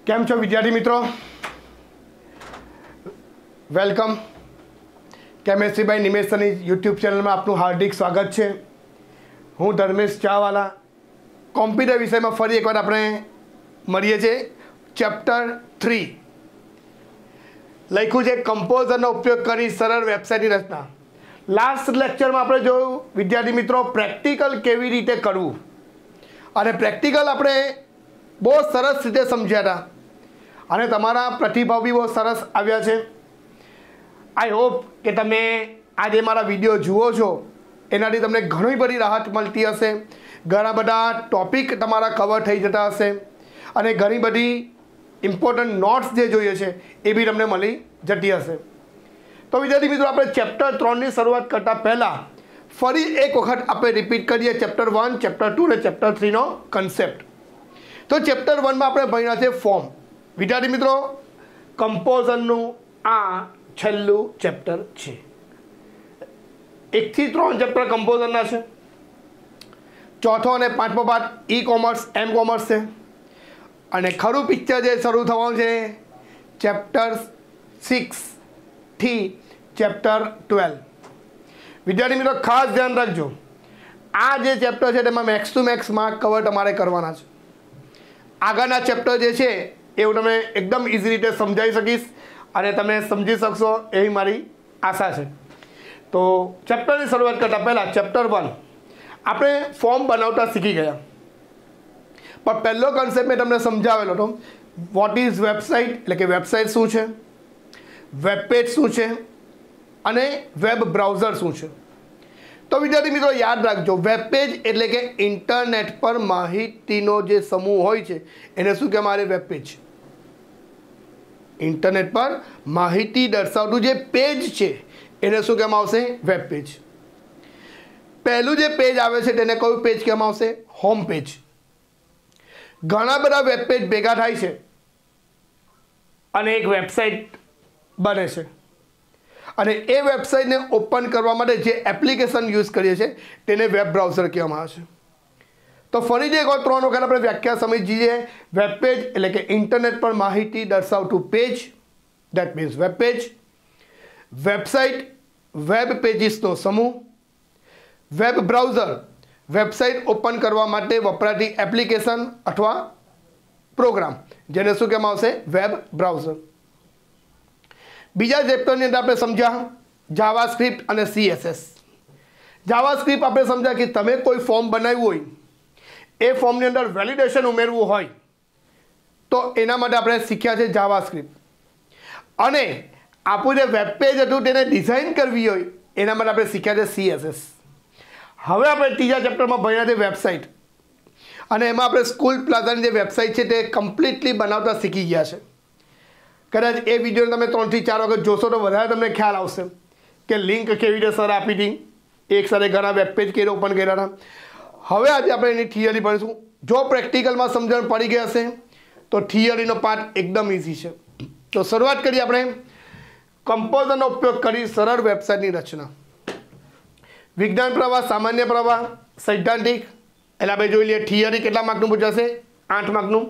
કેમ છો વિદ્યાર્થી મિત્રો? વેલકમ. કેમેસ્ટ્રીભાઈ નિમેશની યુટ્યુબ ચેનલમાં આપનું હાર્દિક સ્વાગત છે. હું ધર્મેશ ચાવાલા. કોમ્પ્યુટર વિષયમાં ફરી એકવાર આપણે મળીએ છીએ. ચેપ્ટર 3 લખ્યું છે કમ્પોઝરનો ઉપયોગ કરી સરળ વેબસાઇટની રચના. લાસ્ટ લેક્ચરમાં આપણે જોયું વિદ્યાર્થી મિત્રો પ્રેક્ટિકલ કેવી રીતે કરવું, અને પ્રેક્ટિકલ આપણે બહુ સરસ રીતે સમજ્યા હતા અને તમારા પ્રતિભાવ બી બહુ સરસ આવ્યા છે. આઈ હોપ કે તમે આજે મારા વિડીયો જુઓ છો એનાથી તમને ઘણી બધી રાહત મળતી હશે, ઘણા બધા ટોપિક તમારા કવર થઈ જતા હશે અને ઘણી બધી ઇમ્પોર્ટન્ટ નોટ્સ જે જોઈએ છે એ બી તમને મળી જતી હશે. તો વિદ્યાર્થી મિત્રો આપણે ચેપ્ટર 3ની શરૂઆત કરતાં પહેલાં ફરી એક વખત આપણે રિપીટ કરીએ ચેપ્ટર 1, ચેપ્ટર 2 અને ચેપ્ટર 3નો કન્સેપ્ટ. તો ચેપ્ટર 1માં આપણે ભણ્યા છે ફોર્મ. વિદ્યાર્થી મિત્રો કમ્પોઝરનું આ છેલ્લું ચેપ્ટર છે. 1 થી 3 ચેપ્ટર કમ્પોઝરના છે. ચોથો અને પાંચમો પાઠ ઈ કોમર્સ એમ કોમર્સ છે. અને ખરું પિક્ચર જે શરૂ થવાનું છે ચેપ્ટર 6 થી ચેપ્ટર 12. વિદ્યાર્થી મિત્રો ખાસ ધ્યાન રાખજો, આ જે ચેપ્ટર છે તેમાં max to max mark cover તમારે કરવાના છે. આગળના ચેપ્ટર જે છે એ હું તમને એકદમ ઇઝી રીતે સમજાવી શકીશ અને તમે સમજી શકશો એવી મારી આશા છે. તો ચેપ્ટરની શરૂઆત કરતાં પહેલાં ચેપ્ટર 1 આપણે ફોર્મ બનાવતા શીખી ગયા, પણ પહેલો કન્સેપ્ટ મેં તમને સમજાવેલો હતો. વોટ ઇઝ વેબસાઇટ, એટલે કે વેબસાઇટ શું છે, વેબ પેજ શું છે અને વેબ બ્રાઉઝર શું છે. તો વિદ્યાર્થી મિત્રો યાદ રાખજો, વેબ પેજ એટલે કે ઇન્ટરનેટ પર માહિતીનો જે સમૂહ હોય છે એને શું કહેવામાં આવે? Web page. ઇન્ટરનેટ પર માહિતી દર્શાવતું જે પેજ છે એને શું કહેવામાં આવશે? Web page. પહેલું જે પેજ આવે છે તેને કયું પેજ કહેવામાં આવશે? Home page. ઘણા બધા વેબ પેજ ભેગા થાય છે અને એક વેબસાઇટ બને છે, અને એ વેબસાઇટને ઓપન કરવા માટે જે એપ્લિકેશન યુઝ કરીએ છીએ તેને વેબ બ્રાઉઝર કહેવામાં આવે છે. તો ફરીથી એક વાર 3 વખત આપણે વ્યાખ્યા સમજીએ. વેબ પેજ એટલે કે ઇન્ટરનેટ પર માહિતી દર્શાવતું page, that means web page. Website, web પેજીસનો સમૂહ. વેબ બ્રાઉઝર, વેબસાઇટ ઓપન કરવા માટે વપરાતી એપ્લિકેશન અથવા પ્રોગ્રામ, જેને શું કહેવામાં આવશે? Web browser. બીજા ચેપ્ટરની અંદર આપણે સમજ્યા જાવાસ્ક્રિપ્ટ અને CSS. જાવાસ્ક્રિપ્ટ આપણે સમજ્યા કે તમે કોઈ ફોર્મ બનાવ્યું હોય, એ ફોર્મની અંદર વેલિડેશન ઉમેરવું હોય તો એના માટે આપણે શીખ્યા છે જાવાસ્ક્રિપ્ટ. અને આપણું જે વેબ પેજ હતું તેને ડિઝાઇન કરવી હોય એના માટે આપણે શીખ્યા છે CSS. હવે આપણે ત્રીજા ચેપ્ટરમાં ભણ્યા છે વેબસાઇટ, અને એમાં આપણે સ્કૂલ પ્લાઝાની જે વેબસાઇટ છે તે કમ્પ્લીટલી બનાવતા શીખી ગયા છે. કદાચ એ વિડીયો તમે 3 થી 4 વખત જોશો તો વધારે તમને ખ્યાલ આવશે કે લિંક કેવી રીતે સર આપી હતી, એક સાથે ઘણા વેબ પેજ કેવી રીતે ઓપન કર્યા હતા. હવે આજે આપણે એની થિયરી ભણીશું. જો પ્રેક્ટિકલમાં સમજણ પડી ગઈ હશે તો થિયરીનો પાર્ટ એકદમ ઇઝી છે. તો શરૂઆત કરીએ આપણે કમ્પોઝરનો ઉપયોગ કરી સરળ વેબસાઇટની રચના. વિજ્ઞાન પ્રવાહ, સામાન્ય પ્રવાહ, સૈદ્ધાંતિક, એટલે આપણે જોઈ લઈએ થિયરી કેટલા માર્કનું પૂછાશે? 8 માર્કનું.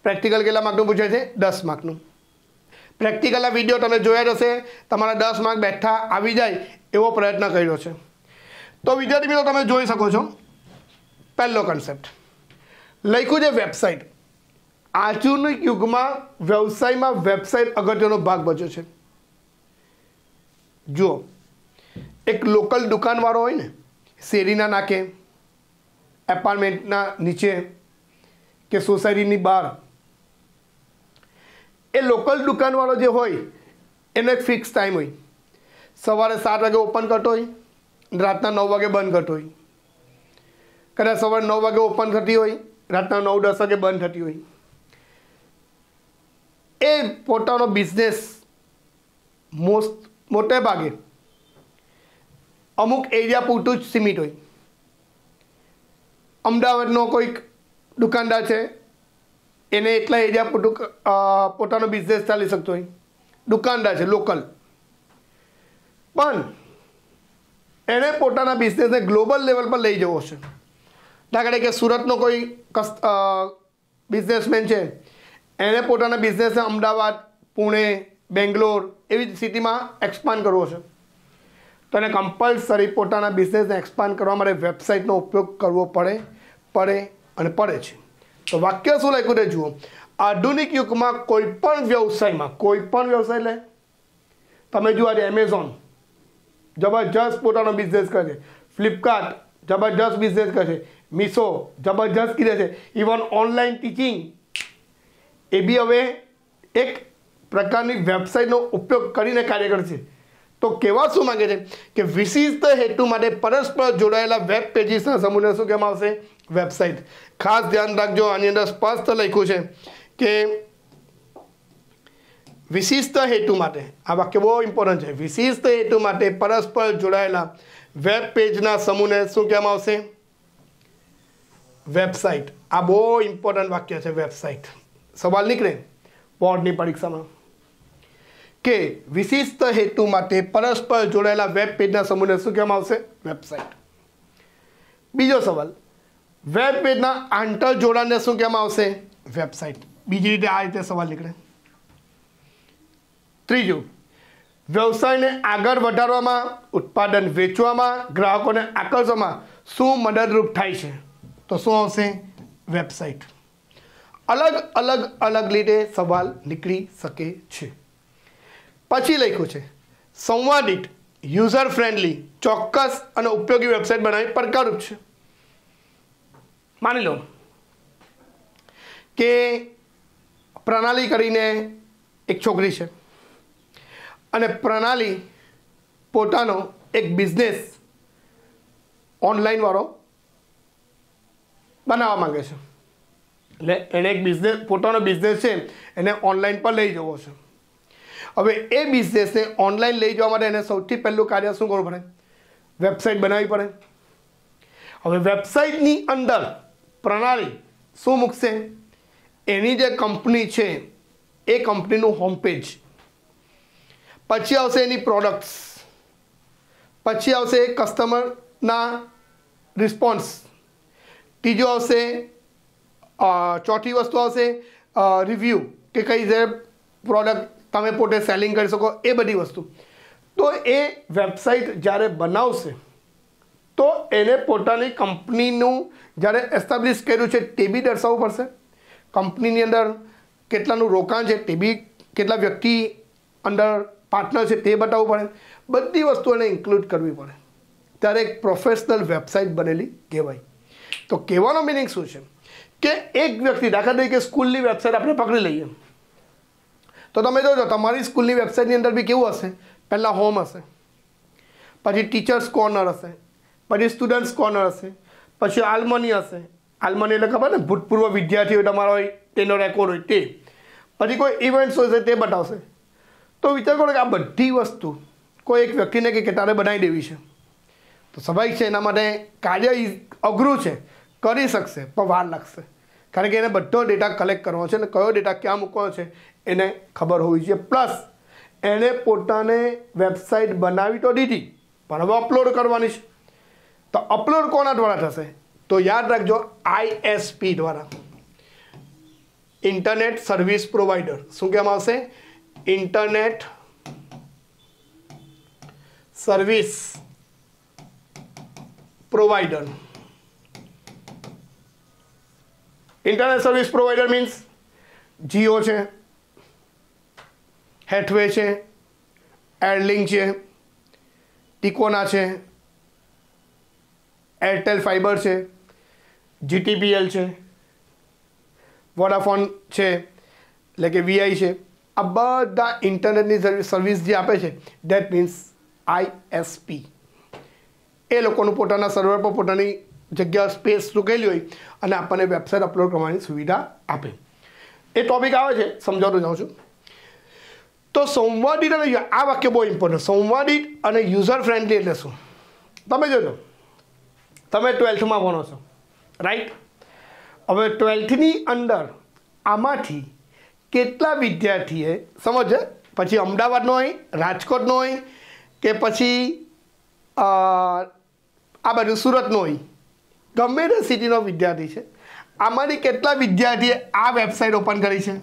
પ્રેક્ટિકલ કેટલા માર્કનું પૂછાય છે? 10 માર્કનું. પ્રેક્ટિકલના વિડીયો તમે જોયા જ હશે, તમારા 10 માર્ક બેઠા આવી જાય એવો પ્રયત્ન કર્યો છે. તો વિદ્યાર્થી મિત્રો તમે જોઈ શકો છો પહેલો કન્સેપ્ટ લખ્યું છે વેબસાઇટ. આધુનિક યુગમાં વ્યવસાયમાં વેબસાઇટ અગત્યનો ભાગ ભજવ્યો છે. જુઓ, એક લોકલ દુકાનવાળો હોય ને, શેરીના નાકે, એપાર્ટમેન્ટના નીચે કે સોસાયટીની બહાર, એ લોકલ દુકાનવાળો જે હોય એનો એક ફિક્સ ટાઈમ હોય. સવારે 7 વાગે ઓપન કરતો હોય, રાતના 9 વાગે બંધ કરતો હોય. કદાચ સવારે 9 વાગે ઓપન થતી હોય, રાતના 9-10 વાગે બંધ થતી હોય. એ પોતાનો બિઝનેસ મોટે ભાગે અમુક એરિયા પૂરતું જ સીમિત હોય. અમદાવાદનો કોઈક દુકાનદાર છે, એને એટલા એરિયા પૂરતું પોતાનો બિઝનેસ ચાલી શકતો હોય, દુકાનદાર છે લોકલ. પણ એને પોતાના બિઝનેસને ગ્લોબલ લેવલ પર લઈ જવો છે. દાખલા કે સુરતનો કોઈ બિઝનેસમેન છે, એને પોતાના બિઝનેસને અમદાવાદ, પુણે, બેંગ્લોર એવી સિટીમાં એક્સપાન્ડ કરવો છે, તો એને કમ્પલસરી પોતાના બિઝનેસને એક્સપાન્ડ કરવા માટે વેબસાઇટનો ઉપયોગ કરવો પડે છે. તો વાક્ય શું લખ્યું તે જુઓ. આધુનિક યુગમાં કોઈપણ વ્યવસાય લે, તમે જુઓ આજે એમેઝોન જબરજસ્ત પોતાનો બિઝનેસ કરે છે, ફ્લિપકાર્ટ જબરજસ્ત બિઝનેસ કરે છે, મીશો જબરજસ્ત કરે છે, ઇવન ઓનલાઈન ટીચિંગ એ બી હવે એક પ્રકારની વેબસાઇટનો ઉપયોગ કરીને કાર્ય કરે છે. તો કહેવા શું માગે છે કે વિશિષ્ટ હેતુ માટે પરસ્પર જોડાયેલા વેબ પેજીસના સમૂહને શું કહેવામાં આવશે? વેબસાઇટ. ખાસ ધ્યાન રાખજો, આની અંદર સ્પષ્ટ લખ્યું છે કે વિશિષ્ટ હેતુ માટે, આ વાક્ય બહુ ઇમ્પોર્ટન્ટ છે, વિશિષ્ટ હેતુ માટે પરસ્પર જોડાયેલા વેબ પેજના સમૂહને શું કહેવામાં આવશે? વેબસાઇટ. આ બહુ ઇમ્પોર્ટન્ટ વાક્ય છે, વેબસાઇટ. સવાલ નીકળે બોર્ડની પરીક્ષામાં કે વિશિષ્ટ હેતુ માટે પરસ્પર જોડાયેલા વેબ પેજના સમૂહને શું કહેવામાં આવશે? વેબસાઇટ. બીજો સવાલ, વેબ પેજના આંતરજોડાણને શું કહેવામાં આવશે? વેબસાઇટ. બીજી રીતે આ રીતે સવાલ નીકળે. ત્રીજું, વ્યવસાયને આગળ વધારવામાં, ઉત્પાદન વેચવામાં, ગ્રાહકોને આકર્ષવામાં શું મદદરૂપ થાય છે? તો શું આવશે? વેબસાઇટ. અલગ રીતે સવાલ નીકળી શકે છે. પછી લખ્યું છે સંવાદિત, યુઝર ફ્રેન્ડલી, ચોક્કસ અને ઉપયોગી વેબસાઇટ બનાવવી પડકારરૂપ છે. માની લો કે પ્રણાલી કરીને એક છોકરી છે અને પ્રણાલી પોતાનો એક બિઝનેસ ઓનલાઈન વાળો બનાવવા માંગે છે. એટલે એને એક પોતાનો બિઝનેસ છે એને ઓનલાઈન પર લઈ જવો છે. હવે એ બિઝનેસને ઓનલાઈન લઈ જવા માટે એને સૌથી પહેલું કાર્ય શું કરવું પડે? વેબસાઇટ બનાવવી પડે. હવે વેબસાઇટની અંદર પ્રણાલી શું મૂકશે? એની જે કંપની છે એ કંપનીનું હોમ પેજ, પછી આવશે એની પ્રોડક્ટ્સ, પછી આવશે કસ્ટમરના રિસ્પોન્સ, ત્રીજો આવશે ચોથી વસ્તુ આવશે રિવ્યૂ, કે કઈ રીતે પ્રોડક્ટ તમે પોતે સેલિંગ કરી શકો, એ બધી વસ્તુ. તો એ વેબસાઇટ જ્યારે બનાવશે તો એને પોતાની કંપનીનું જ્યારે એસ્ટાબ્લિશ કર્યું છે તે બી દર્શાવવું પડશે. કંપનીની અંદર કેટલાનું રોકાણ છે તે બી, કેટલા વ્યક્તિ અંદર પાર્ટનર છે તે બતાવવું પડે. બધી વસ્તુ એને ઇન્ક્લુડ કરવી પડે, ત્યારે એક પ્રોફેશનલ વેબસાઇટ બનેલી કહેવાય. તો કહેવાનો મિનિંગ શું છે કે એક વ્યક્તિ, દાખલા તરીકે સ્કૂલની વેબસાઇટ આપણે પકડી લઈએ તો તમે જોજો તમારી સ્કૂલની વેબસાઇટની અંદર બી કેવું હશે? પહેલાં હોમ હશે, પછી ટીચર્સ કોર્નર હશે, પછી સ્ટુડન્ટ્સ કોર્નર હશે, પછી આલ્મની હશે. આલ્મની એટલે ખબર ને, ભૂતપૂર્વ વિદ્યાર્થીઓ તમારો હોય તેનો રેકોર્ડ હોય તે, પછી કોઈ ઇવેન્ટ્સ હોય છે તે બતાવશે. તો વિચાર કરો કે આ બધી વસ્તુ કોઈ એક વ્યક્તિને કે તારે બનાવી દેવી છે તો સ્વાભાવિક છે એના માટે કાર્ય અઘરું છે, કરી શકશે પણ વાર લાગશે, કારણ કે એને બધો ડેટા કલેક્ટ કરવો છે અને કયો ડેટા ક્યાં મૂકવાનો છે એને ખબર હોવી જોઈએ. પ્લસ એને પોતાને વેબસાઇટ બનાવી તો દીધી પણ હવે અપલોડ કરવાની છે. તો અપલોડ કોના દ્વારા થશે? તો યાદ રાખજો, ISP દ્વારા, ઇન્ટરનેટ સર્વિસ પ્રોવાઈડર. શું કહેવામાં આવશે? Internet service provider. Internet service provider means Jio છે, હેથવે છે, એરલિંક છે, ટિકોના છે, એરટેલ ફાઈબર છે, GTPL છે, વોડાફોન છે એટલે કે VI છે. આ બધા ઇન્ટરનેટની સર્વિસ જે આપે છે દેટ મીન્સ ISP. એ લોકોનું પોતાના સર્વર પર પોતાની જગ્યા સ્પેસ રૂકેલી હોય અને આપણને વેબસાઇટ અપલોડ કરવાની સુવિધા આપે. એ ટોપિક આવે છે, સમજાવતો જાઉં છું. તો સંવાદિત અને આ વાક્ય બહુ ઇમ્પોર્ટન્ટ. સંવાદિત અને યુઝર ફ્રેન્ડલી એટલે શું? તમે જોજો, તમે 12થમાં ભણો છો, રાઈટ? હવે 12થની અંદર આમાંથી કેટલા વિદ્યાર્થીએ સમજે, પછી અમદાવાદનો હોય, રાજકોટનો હોય કે પછી આ બાજુ સુરતનો હોય, ગમે તે સિટીનો વિદ્યાર્થી છે, આમાંથી કેટલા વિદ્યાર્થીએ આ વેબસાઇટ ઓપન કરી છે?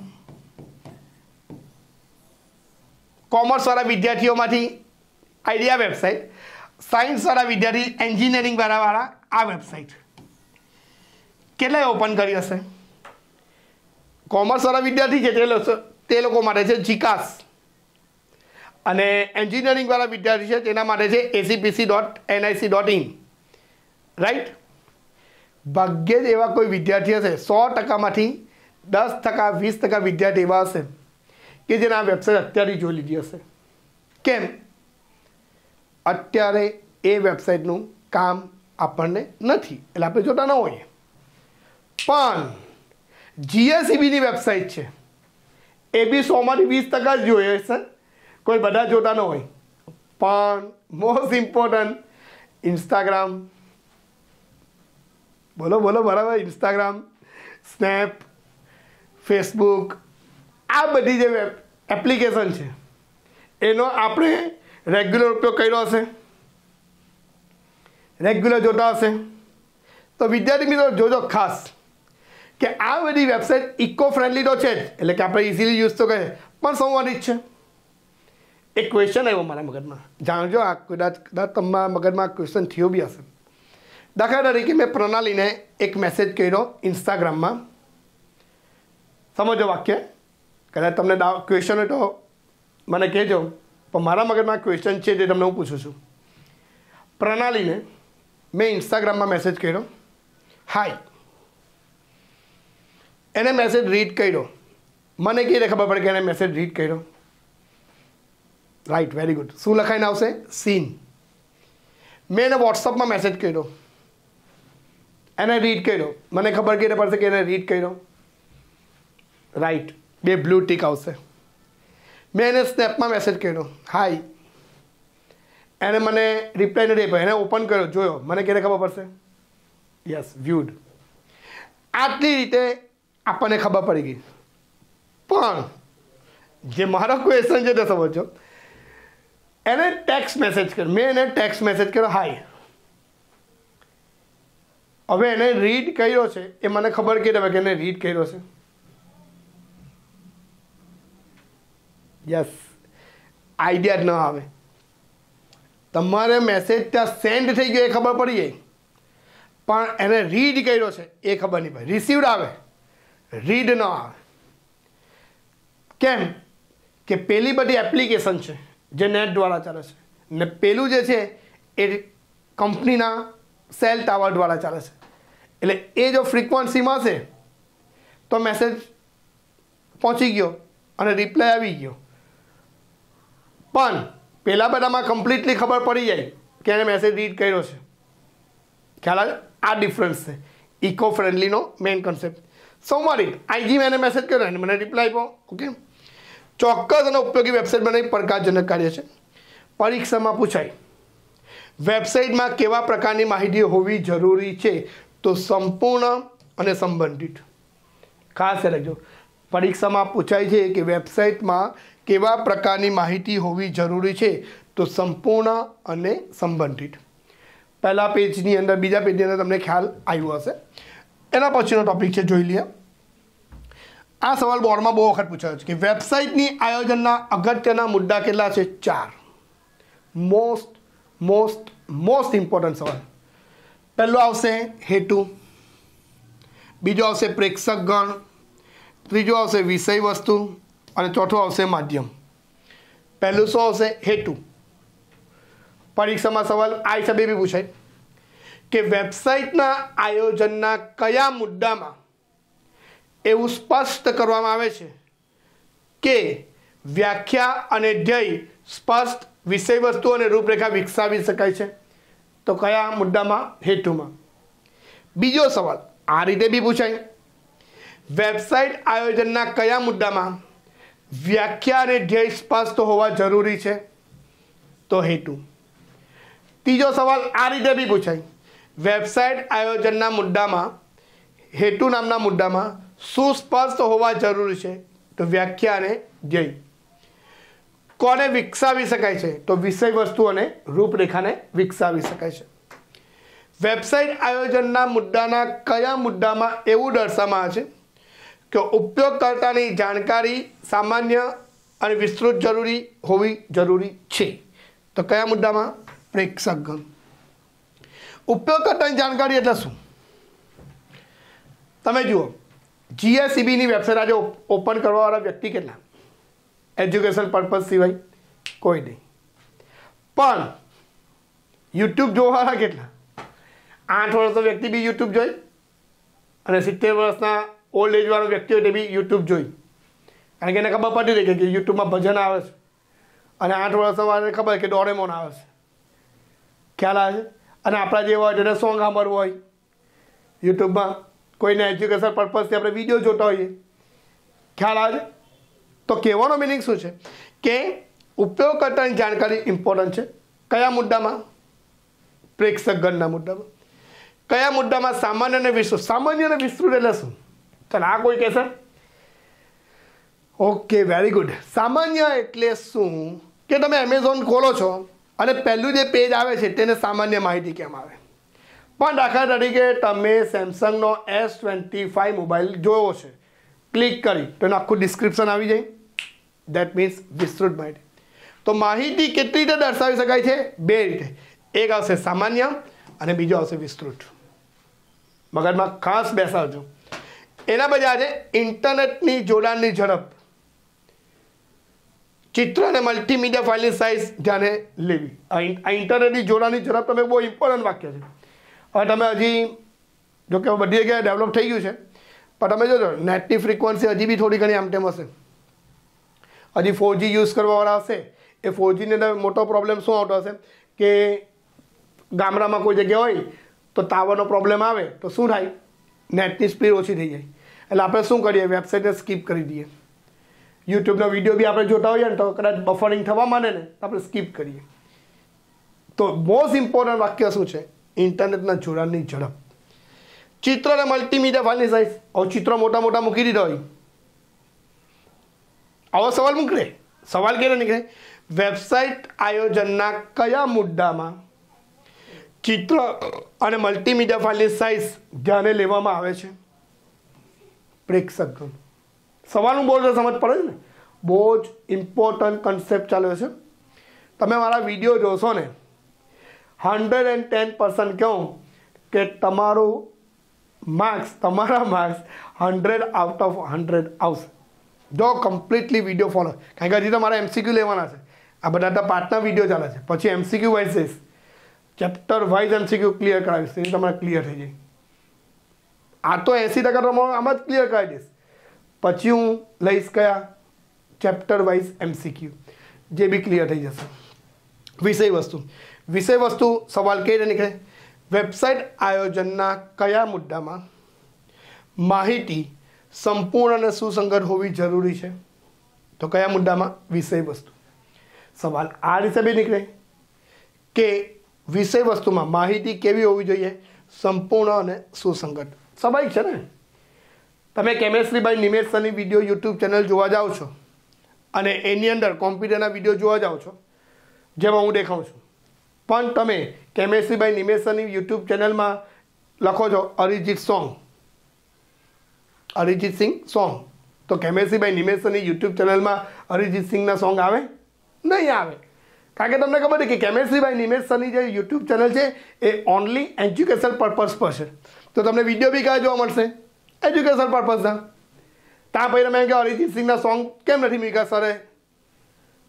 કોમર્સવાળા વિદ્યાર્થીઓમાંથી આઈડિયા વેબસાઇટ, સાયન્સવાળા વિદ્યાર્થી એન્જિનિયરિંગ વાળા આ વેબસાઇટ કેટલાય ઓપન કરી હશે? કોમર્સવાળા વિદ્યાર્થી છે તે લોકો માટે છે જીકાસ, અને એન્જિનિયરિંગવાળા વિદ્યાર્થી છે તેના માટે છે acpc.nic.in, રાઈટ. ભાગ્યે જ એવા કોઈ વિદ્યાર્થી હશે, 100%માંથી 10%, 20% વિદ્યાર્થી એવા હશે કે જેને આ વેબસાઇટ અત્યારે જોઈ લીધી હશે. કેમ? અત્યારે એ વેબસાઇટનું કામ આપણને નથી એટલે આપણે જોતા ન હોઈએ. પણ GSEBની વેબસાઇટ છે એ બી 100માંથી 20% જ જોઈએ છે, કોઈ બધા જોતા ન હોય. પણ મોસ્ટ ઇમ્પોર્ટન્ટ ઇન્સ્ટાગ્રામ, બોલો બરાબર, ઇન્સ્ટાગ્રામ, સ્નેપ, ફેસબુક, આ બધી જે એપ્લિકેશન છે એનો આપણે રેગ્યુલર ઉપયોગ કર્યો હશે, રેગ્યુલર જોતા હશે. તો વિદ્યાર્થી મિત્રો જોજો ખાસ કે આ બધી વેબસાઇટ ઇકો ફ્રેન્ડલી તો છે જ, એટલે કે આપણે ઇઝીલી યુઝ તો કરીએ, પણ સંવાદિત છે. એક ક્વેશ્ચન આવ્યો મારા મગજમાં, જાણજો આ કદાચ તમારા મગજમાં ક્વેશ્ચન થયો બી હશે. દાખલા તરીકે મેં પ્રણાલીને એક મેસેજ કર્યો ઇન્સ્ટાગ્રામમાં, સમજો વાક્ય, કદાચ તમને ક્વેશ્ચન હોય તો મને કહેજો, પણ મારા મગજમાં ક્વેશ્ચન છે જે તમને હું પૂછું છું. પ્રણાલીને મેં ઇન્સ્ટાગ્રામમાં મેસેજ કર્યો, હાય. એને મેસેજ રીડ કર્યો, મને કેવી રીતે ખબર પડે કે એને મેસેજ રીડ કર્યો? Right, very good. શું લખાઈને આવશે? સીન. મેં એને વોટ્સઅપમાં મેસેજ કર્યો, એને રીડ કર્યો, મને ખબર કેવી રીતે પડશે કે એને રીડ કર્યો? રાઈટ, 2 બ્લુ ટીક આવશે. મેં એને સ્નેપમાં મેસેજ કર્યો, હાય. એને મને રિપ્લાય નથી આપ્યો, એને ઓપન કર્યો, જોયો, મને કેવી રીતે ખબર પડશે? યસ, વ્યૂડ. આટલી રીતે આપણને ખબર પડી ગઈ. પણ જે મારો ક્વેશ્ચન છે તે સમજો, એને ટેક્સ્ટ મેસેજ કર્યો, મેં એને ટેક્સ્ટ મેસેજ કર્યો, હાય. હવે એને રીડ કર્યો છે એ મને ખબર કેવી રીતે કે એને રીડ કર્યો છે? યસ, આઈડિયા જ ન આવે. તમારે મેસેજ ત્યાં સેન્ડ થઈ ગયો એ ખબર પડી જાય, પણ એને રીડ કર્યો છે એ ખબર નહીં પડે. રિસીવડ આવે, રીડ ન આવે. કેમ? કે પેલી બધી એપ્લિકેશન છે જે નેટ દ્વારા ચાલે છે, ને પેલું જે છે એ કંપનીના સેલ ટાવર દ્વારા ચાલે છે. એટલે એ જો ફ્રિકવન્સીમાં હશે તો મેસેજ પહોંચી ગયો અને રિપ્લાય આવી ગયો. પણ પેલા બધામાં કમ્પ્લીટલી ખબર પડી જાય કે એને મેસેજ રીડ કર્યો છે. ખ્યાલ આવે? આ ડિફરન્સ છે ઇકો ફ્રેન્ડલીનો મેઇન કન્સેપ્ટ. સોમવારે આઈજી મેં એને મેસેજ કર્યો અને મને રિપ્લાય આપ્યો. ઓકે, ચોક્કસ અને ઉપયોગી વેબસાઇટ બનાવી પડકારજનક કાર્ય છે. પરીક્ષામાં પૂછાય વેબસાઇટમાં કેવા પ્રકારની માહિતી હોવી જરૂરી છે? તો સંપૂર્ણ અને સંબંધિત. ખાસ રાખજો, પરીક્ષામાં પૂછાય છે કે વેબસાઇટમાં કેવા પ્રકારની માહિતી હોવી જરૂરી છે? તો સંપૂર્ણ અને સંબંધિત. પહેલા પેજની અંદર, બીજા પેજની અંદર તમને ખ્યાલ આવ્યો હશે. એના પછીનો ટોપિક છે, જોઈ લઈએ. આ સવાલ બોર્ડમાં બહુ વખત પૂછાયો છે કે વેબસાઇટની આયોજનના અગત્યના મુદ્દા કેટલા છે? 4. મોસ્ટ ઇમ્પોર્ટન્ટ સવાલ. પહેલો આવશે હેતુ, બીજો આવશે પ્રેક્ષકગણ, ત્રીજો આવશે વિષય વસ્તુ અને ચોથો આવશે માધ્યમ. પહેલું શું આવશે? હેતુ. પરીક્ષામાં સવાલ આ હિસાબે બી પૂછાય કે વેબસાઇટના આયોજનના કયા મુદ્દામાં એવું સ્પષ્ટ કરવામાં આવે છે કે વ્યાખ્યા અને ધ્યેય સ્પષ્ટ, વિષય વસ્તુ અને રૂપરેખા વિકસાવી શકાય છે? તો કયા મુદ્દામાં? હેતુમાં. બીજો સવાલ આ રીતે બી પૂછાય, વેબસાઇટ આયોજનના કયા મુદ્દામાં વ્યાખ્યા અને ધ્યેય સ્પષ્ટ હોવા જરૂરી છે? તો હેતુ. ત્રીજો સવાલ આ રીતે બી પૂછાય, વેબસાઇટ આયોજનના મુદ્દામાં, હેતુ નામના મુદ્દામાં શું સ્પષ્ટ હોવા જરૂરી છે? તો વ્યાખ્યા અને ધ્યેય. કોને વિકસાવી શકાય છે? તો વિષય વસ્તુ અને રૂપરેખાને વિકસાવી શકાય છે. વેબસાઇટ આયોજનના મુદ્દાના કયા મુદ્દામાં એવું દર્શાવવામાં આવે છે કે ઉપયોગકર્તાની જાણકારી સામાન્ય અને વિસ્તૃત જરૂરી હોવી જરૂરી છે. તો કયા મુદ્દામાં? પ્રેક્ષકગણ. ઉપયોગકર્તાની જાણકારી એટલે શું? તમે જુઓ, જીએસઈબીની વેબસાઇટ આજે ઓપન કરવાવાળા વ્યક્તિ કેટલા? એજ્યુકેશન પર્પઝ સિવાય કોઈ નહીં. પણ યુટ્યુબ જોવાવાળા કેટલા? 8 વર્ષનો વ્યક્તિ બી યુટ્યુબ જોઈ અને 70 વર્ષના ઓલ્ડ એજવાળો વ્યક્તિ હોય તે બી યુટ્યુબ જોઈ. કારણ કે એને ખબર પડી રહી કે યુટ્યુબમાં ભજન આવે છે અને 8 વર્ષવાળાને ખબર કે ડોરેમોન આવે છે. ખ્યાલ આવે છે. અને આપણા જેવા હોય તેને સોંગ સાંભળવું હોય યુટ્યુબમાં, કોઈને એજ્યુકેશન પર્પઝથી આપણે વિડીયો જોતા હોઈએ. ખ્યાલ આવે છે. તો કહેવાનો મિનિંગ શું છે કે ઉપયોગકર્તાની જાણકારી ઇમ્પોર્ટન્ટ છે. કયા મુદ્દામાં? પ્રેક્ષકગણના મુદ્દામાં. કયા મુદ્દામાં? સામાન્ય અને વિસ્તૃત. સામાન્ય અને વિસ્તૃત એટલે શું? ચાલ આ કોઈ કહેશે? Okay, very good. સામાન્ય એટલે શું કે તમે એમેઝોન ખોલો છો અને પહેલું જે પેજ આવે છે તેને સામાન્ય માહિતી કેમ આવે. પણ દાખલા તરીકે તમે સેમસંગનો S25 મોબાઈલ જોયો છે, ક્લિક કરી તો એનું આખું ડિસ્ક્રિપ્શન આવી જાય. દેટ મીન્સ વિસ્તૃત માહિતી. તો માહિતી કેટલી રીતે દર્શાવી શકાય છે? 2 રીતે. એક આવશે સામાન્ય અને બીજો આવશે વિસ્તૃત. મગજમાં ખાસ બેસાડજો. એના પછી આજે ઇન્ટરનેટની જોડાણની ઝડપ, ચિત્ર અને મલ્ટીમીડિયા ફાઇલની સાઇઝ ધ્યાને લેવી. આ ઇન્ટરનેટની જોડાણની ઝડપ તમે બહુ ઇમ્પોર્ટન્ટ વાક્ય છે. હવે તમે હજી જો કે બધી જગ્યાએ ડેવલપ થઈ ગયું છે, પણ તમે જોજો નેટની ફ્રિકવન્સી હજી બી થોડી ઘણી આમ તેમ હશે. હજી 4G યુઝ કરવાવાળા હશે, એ 4Gની અંદર મોટો પ્રોબ્લેમ શું આવતો હશે કે ગામડામાં કોઈ જગ્યા હોય તો ટાવરનો પ્રોબ્લેમ આવે તો શું થાય? નેટની સ્પીડ ઓછી થઈ જાય. એટલે આપણે શું કરીએ? વેબસાઇટને સ્કીપ કરી દઈએ. યુટ્યુબનો વિડીયો બી આપણે જોતા હોઈએ ને તો કદાચ બફરિંગ થવા માંડે ને તો આપણે સ્કીપ કરીએ. તો મોસ્ટ ઇમ્પોર્ટન્ટ વાક્ય શું છે? ઇન્ટરનેટના જોડાણની ઝડપ, ચિત્ર અને મલ્ટીમીડિયા ફાઇલની સાઇઝ. હવે ચિત્રો મોટા મોટા મૂકી દીધા હોય, આવો સવાલ મૂકે. સવાલ કેવો નીકળે? વેબસાઇટ આયોજનના કયા મુદ્દામાં ચિત્ર અને મલ્ટીમીડિયા ફાઇલની સાઇઝ ધ્યાને લેવામાં આવે છે? પ્રેક્ષકગણ. સવાલનું બહુ સમજ પડે છે ને. બહુ જ ઇમ્પોર્ટન્ટ કન્સેપ્ટ ચાલ્યો છે. તમે મારા વિડીયો જોશો ને 110% કહું કે તમારા માર્ક્સ 100 આઉટ ઓફ 100 આવશે જો કમ્પ્લીટલી વિડીયો ફોલો. કારણ કે હજી તો મારા MCQ લેવાના છે. આ બધા તો પાર્ટના વિડીયો ચાલે છે. પછી MCQ વાઇઝ જઈશ, ચેપ્ટર વાઇઝ MCQ ક્લિયર કરાવીશ, તેથી તમારે ક્લિયર થઈ જાય. આ તો 80% તમારું આમ જ ક્લિયર કરાવી દઈશ. પછી હું લઈશ કયા? ચેપ્ટર વાઇઝ MCQ, જે બી ક્લિયર થઈ જશે. વિષય વસ્તુ સવાલ કઈ રીતે નીકળે? વેબસાઇટ આયોજનના કયા મુદ્દામાં માહિતી સંપૂર્ણ અને સુસંગત હોવી જરૂરી છે? તો કયા મુદ્દામાં? વિષય વસ્તુ. સવાલ આ રીતે બી નીકળે કે વિષય વસ્તુમાં માહિતી કેવી હોવી જોઈએ? સંપૂર્ણ અને સુસંગત. સ્વાભાવિક છે ને. તમે કેમેસ્ટ્રી બાય નિમેશ સરની વિડીયો યુટ્યુબ ચેનલ જોવા જાઓ છો અને એની અંદર કોમ્પ્યુટરના વિડીયો જોવા જાઓ છો, જેમાં હું દેખાઉં છું. પણ તમે કેમેસ્ટ્રી બાય નિમેશ સરની યુટ્યુબ ચેનલમાં લખો છો અરિજીત સિંહ સોંગ, તો કેમેસ્ટ્રી બાય નિમેશ સરની યુટ્યુબ ચેનલમાં અરિજીત સિંહના સોંગ આવે? નહીં આવે. કારણ કે તમને ખબર છે કે કેમેસ્ટ્રી બાય નિમેશ સરની જે યુટ્યુબ ચેનલ છે એ ઓનલી એજ્યુકેશન પર્પઝ પર છે. તો તમને વિડીયો બી કયા જોવા મળશે? એજ્યુકેશન પર્પઝના. ત્યાં પછી તમે કે અરિજીત સિંહના સોંગ કેમ નથી મૂક્યા સરે?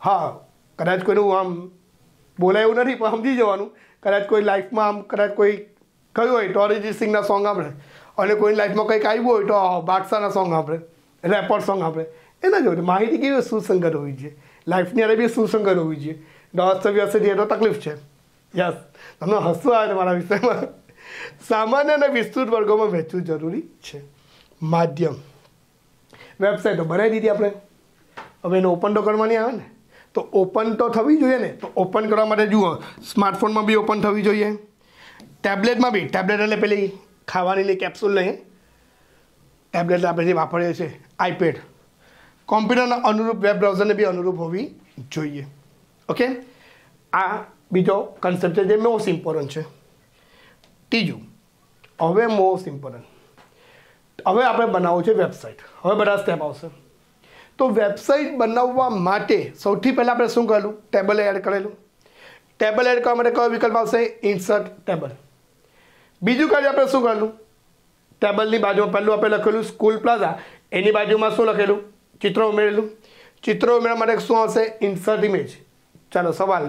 હા, કદાચ કોઈનું આમ બોલાય એવું નથી, પણ સમજી જવાનું. કદાચ કોઈ લાઈફમાં આમ કદાચ કોઈ કહ્યું હોય તો અરિજીત સિંહના સોંગ સાંભળે, અને કોઈની લાઈફમાં કંઈક આવ્યું હોય તો બાદશાહના સોંગ સાંભળે, રેપર સોંગ સાંભળે. એના જોડે માહિતી કેવી સુસંગત હોવી જોઈએ, લાઈફની અંદર બી સુસંગત હોવી જોઈએ. અસ્તવ્યસ્તથી એ તો તકલીફ છે. યસ, તમને હસવું આવે તમારા વિષયમાં. સામાન્ય અને વિસ્તૃત વર્ગોમાં વહેંચવું જરૂરી છે. માધ્યમ, વેબસાઇટો બનાવી દીધી આપણે, હવે એને ઓપન તો કરવાની આવે ને, તો ઓપન તો થવી જોઈએ ને. તો ઓપન કરવા માટે જુઓ, સ્માર્ટફોનમાં બી ઓપન થવી જોઈએ, ટેબ્લેટમાં બી. ટેબ્લેટ એટલે પેલી ખાવાની કેપ્સ્યુલ નહીં, ટેબ્લેટ આપણે જે વાપરીએ છીએ આઈપેડ. કોમ્પ્યુટરના અનુરૂપ વેબ બ્રાઉઝરને બી અનુરૂપ હોવી જોઈએ. ઓકે, આ બીજો કન્સેપ્ટ છે જે મોસ્ટ ઇમ્પોર્ટન્ટ છે. ત્રીજું, હવે મોસ્ટ ઇમ્પોર્ટન્ટ, હવે આપણે બનાવવું છે વેબસાઇટ. હવે બધા સ્ટેપ આવશે. તો વેબસાઇટ બનાવવા માટે સૌથી પહેલાં આપણે શું કરેલું? ટેબલ એડ કરેલું. ટેબલ એડ કરવા માટે કયો વિકલ્પ આવશે? Insert table. બીજું કાર્ય આપણે શું કરેલું? ટેબલની બાજુમાં પહેલું આપણે લખેલું સ્કૂલ પ્લાઝા, એની બાજુમાં શું લખેલું? ચિત્રો ઉમેરેલું. ચિત્રો ઉમેરવા માટે શું આવશે? Insert image. ચાલો સવાલ,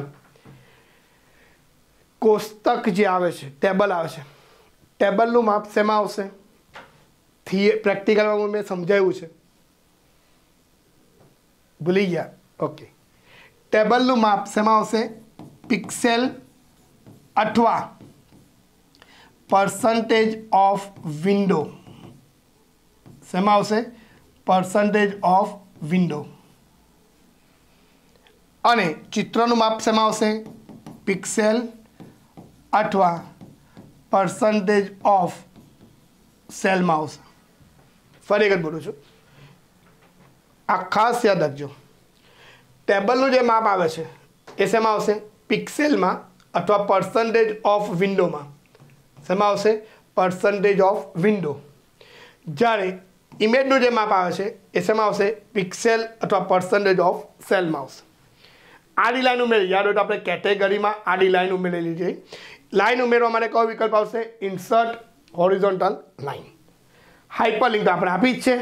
કોષ્ટક જે આવે છે, ટેબલ આવે છે, ટેબલનું માપ શેમાં આવશે? પ્રેક્ટિકલમાં મેં સમજાવ્યું છે, ભૂલી ગયા? ઓકે, ટેબલનું માપ શેમાં આવશે? પિક્સેલ અથવા પર્સન્ટેજ ઓફ વિન્ડો. શેમાં આવશે? Percentage of window. અને ચિત્રનું માપ શેમાં આવશે? પિક્સેલ અથવા પર્સન્ટેજ ઓફ સેલમાં આવશે. ફરી એક જ બોલું છું, આ ખાસ યાદ રાખજો. ટેબલનું જે માપ આવે છે એ શેમાં આવશે? પિક્સેલમાં અથવા પર્સન્ટેજ ઓફ વિન્ડોમાં. શેમાં આવશે? Percentage of window. જ્યારે ઇમેજનું જે માપ આવે છે એ શેમાં આવશે? પિક્સેલ અથવા પર્સન્ટેજ ઓફ સેલમાં આવશે. આડી લાઈન ઉમેરી, યાદ હોય તો આપણે કેટેગરીમાં આડી લાઈન ઉમેરેલી છે. લાઈન ઉમેરવા માટે કયો વિકલ્પ આવશે? Insert horizontal line. હાઇપરલિંક તો આપણે આપી જ છે,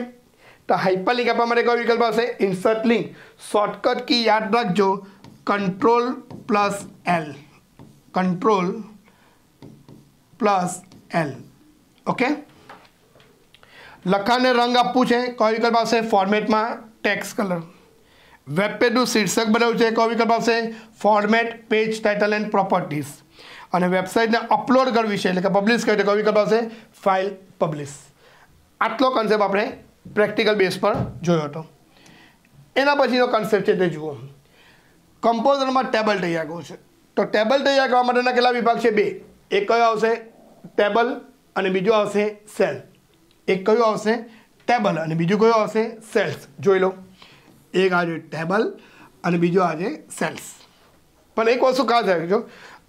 તો હાઇપરલિંક આપવા માટે કયો વિકલ્પ આવશે? Insert link. શોર્ટકટ કી યાદ રાખજો, Ctrl+L. Ctrl+L. ઓકે. લખાણને રંગ આપવું છે, કયો વિકલ્પ આવશે? ફોર્મેટમાં ટેક્સ્ટ કલર. વેબ પેજનું શીર્ષક બનાવ્યું છે, કયો વિકલ્પ આવશે? Format, page title and properties. અને વેબસાઇટને અપલોડ કરવી છે એટલે કે પબ્લિશ કરવી છે, કયો વિકલ્પ આવશે? File publish. આટલો કન્સેપ્ટ આપણે પ્રેક્ટિકલ બેઝ પર જોયો હતો. એના પછીનો કન્સેપ્ટ છે તે જુઓ. કમ્પોઝરમાં ટેબલ તૈયાર કરવું છે, તો ટેબલ તૈયાર કરવા માટેના કેટલા વિભાગ છે? 2. એક કયો આવશે? ટેબલ, અને બીજો આવશે સેલ. એક કયું આવશે? ટેબલ, અને બીજું કયું આવશે? સેલ્સ. જોઈ લો, એક આજે ટેબલ અને બીજો આજે સેલ્સ. પણ એક વસ્તુ ખાસ રાખજો,